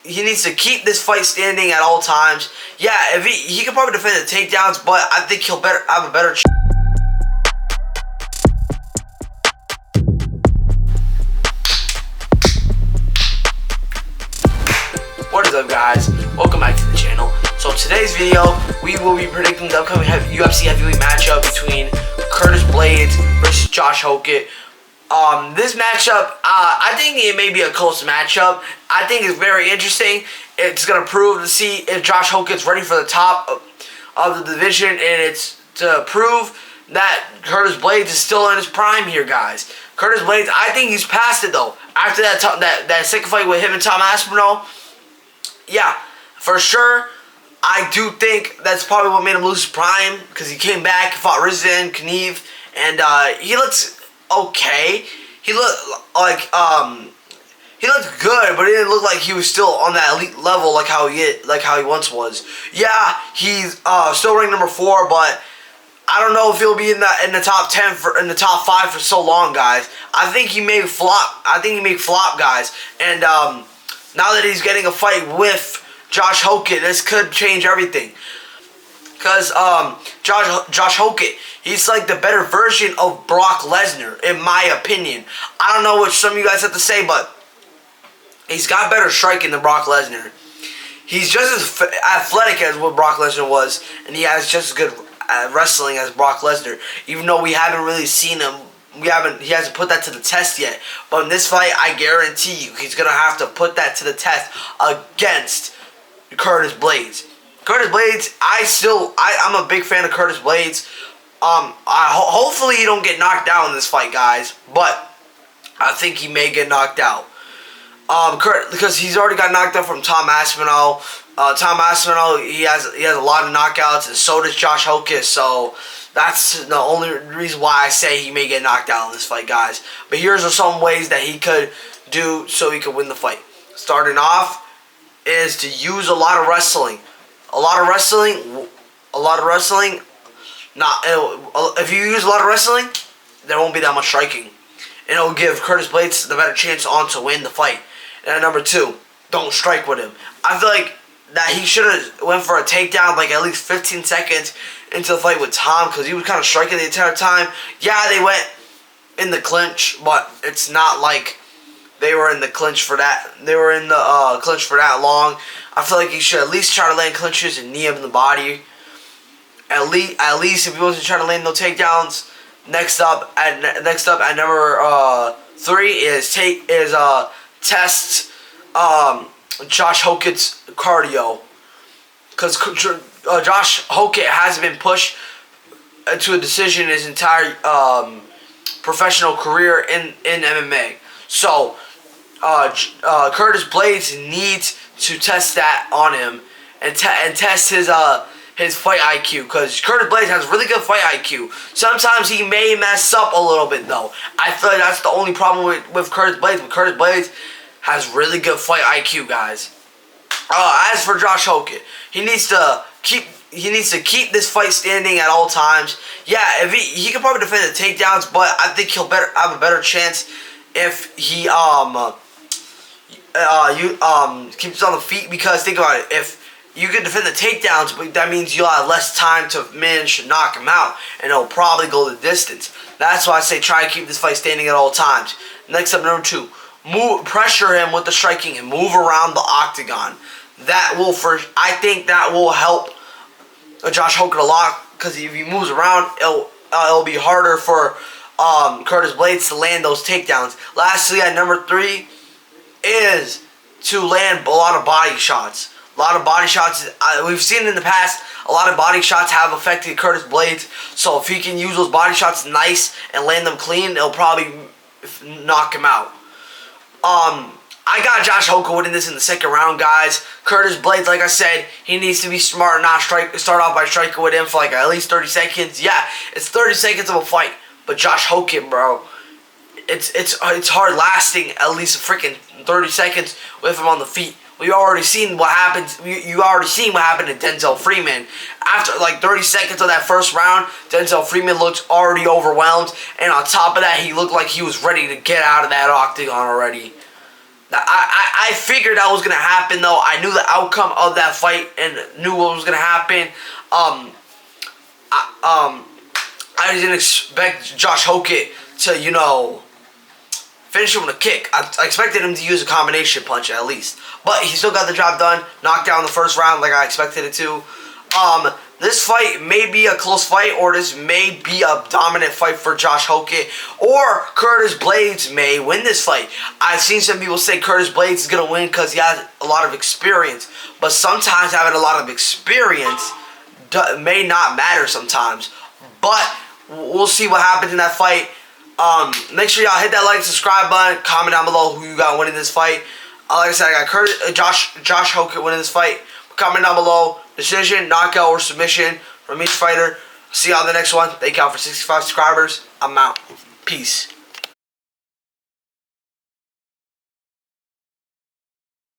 He needs to keep this fight standing at all times. Yeah, if he can probably defend the takedowns, but I think he'll have a better chance. What is up, guys? Welcome back to the channel. So in today's video, we will be predicting the upcoming UFC heavyweight matchup between Blaydes versus Josh Hokit. This matchup, I think it may be a close matchup. I think it's very interesting. It's going to prove to see if Josh Hokit's ready for the top of the division, and it's to prove that Blaydes is still in his prime here, guys. Blaydes, I think he's past it, though. After that second fight with him and Tom Aspinall, yeah, for sure. I do think that's probably what made him lose his prime, because he came back, fought Rizin, Kniev, and he looks okay. He looked like he looked good, but it didn't look like he was still on that elite level like how he once was. Yeah, he's still ranked number 4, but I don't know if he'll be in the top 10 in the top 5 for so long, guys. I think he may flop. I think he may flop, guys. And now that he's getting a fight with Josh Hokit, this could change everything. Because Josh Hokit, he's like the better version of Brock Lesnar, in my opinion. I don't know what some of you guys have to say, but he's got better striking than Brock Lesnar. He's just as athletic as what Brock Lesnar was, and he has just as good wrestling as Brock Lesnar. Even though we haven't really seen him, he hasn't put that to the test yet. But in this fight, I guarantee you, he's gonna have to put that to the test against Blaydes. Blaydes, I'm a big fan of Blaydes. Hopefully he don't get knocked out in this fight, guys. But I think he may get knocked out. Because he's already got knocked out from Tom Aspinall. Tom Aspinall, he has a lot of knockouts, and so does Josh Hokit. So that's the only reason why I say he may get knocked out in this fight, guys. But here's some ways that he could do so he could win the fight. Starting off is to use a lot of wrestling. A lot of wrestling. If you use a lot of wrestling, there won't be that much striking, and it'll give Blaydes the better chance to win the fight. And at number 2, don't strike with him. I feel like that he should have went for a takedown like at least 15 seconds into the fight with Tom, because he was kind of striking the entire time. Yeah, they went in the clinch, but it's not like they were in the clinch for that. They were in the clinch for that long. I feel like he should at least try to land clinches and knee him in the body. At least if he wasn't trying to land no takedowns. Next up at number 3 is test Josh Hokit's cardio, because Josh Hokit hasn't been pushed to a decision his entire professional career in MMA. So Blaydes needs to test that on him and test his fight IQ, because Blaydes has really good fight IQ. Sometimes he may mess up a little bit, though. I feel like that's the only problem with Blaydes. Blaydes has really good fight IQ, guys. As for Josh Hokit, he needs to keep this fight standing at all times. Yeah, if he can probably defend the takedowns, but I think he'll have a better chance if he keeps on the feet. Because think about it, if you can defend the takedowns, but that means you'll have less time to manage to knock him out, and it'll probably go the distance. That's why I say try to keep this fight standing at all times. Next up, number 2, pressure him with the striking and move around the octagon. I think that will help Josh Hokit a lot, because if he moves around, it'll be harder for Blaydes to land those takedowns. Lastly, at number 3 is to land a lot of body shots. A lot of body shots. We've seen in the past, a lot of body shots have affected Blaydes. So if he can use those body shots nice and land them clean, it'll probably knock him out. I got Josh Hokit winning this in the second round, guys. Blaydes, like I said, he needs to be smart and not start off by striking with him for like at least 30 seconds. Yeah, it's 30 seconds of a fight, but Josh Hokit, bro, it's hard lasting at least a freaking 30 seconds with him on the feet. We already seen what happened. You already seen what happened to Denzel Freeman. After like 30 seconds of that first round, Denzel Freeman looked already overwhelmed, and on top of that, he looked like he was ready to get out of that octagon already. I figured that was gonna happen though. I knew the outcome of that fight and knew what was gonna happen. I didn't expect Josh Hokit to, you know, finish him with a kick. I expected him to use a combination punch at least. But he still got the job done. Knocked down the first round like I expected it to. This fight may be a close fight, or this may be a dominant fight for Josh Hokit, or Curtis Blaydes may win this fight. I've seen some people say Curtis Blaydes is going to win because he has a lot of experience. But sometimes having a lot of experience may not matter sometimes. But we'll see what happens in that fight. Make sure y'all hit that like, subscribe button, comment down below who you got winning this fight. Like I said, I got Josh Hokit winning this fight. Comment down below, decision, knockout, or submission from each fighter. See y'all in the next one. Thank y'all for 65 subscribers. I'm out. Peace.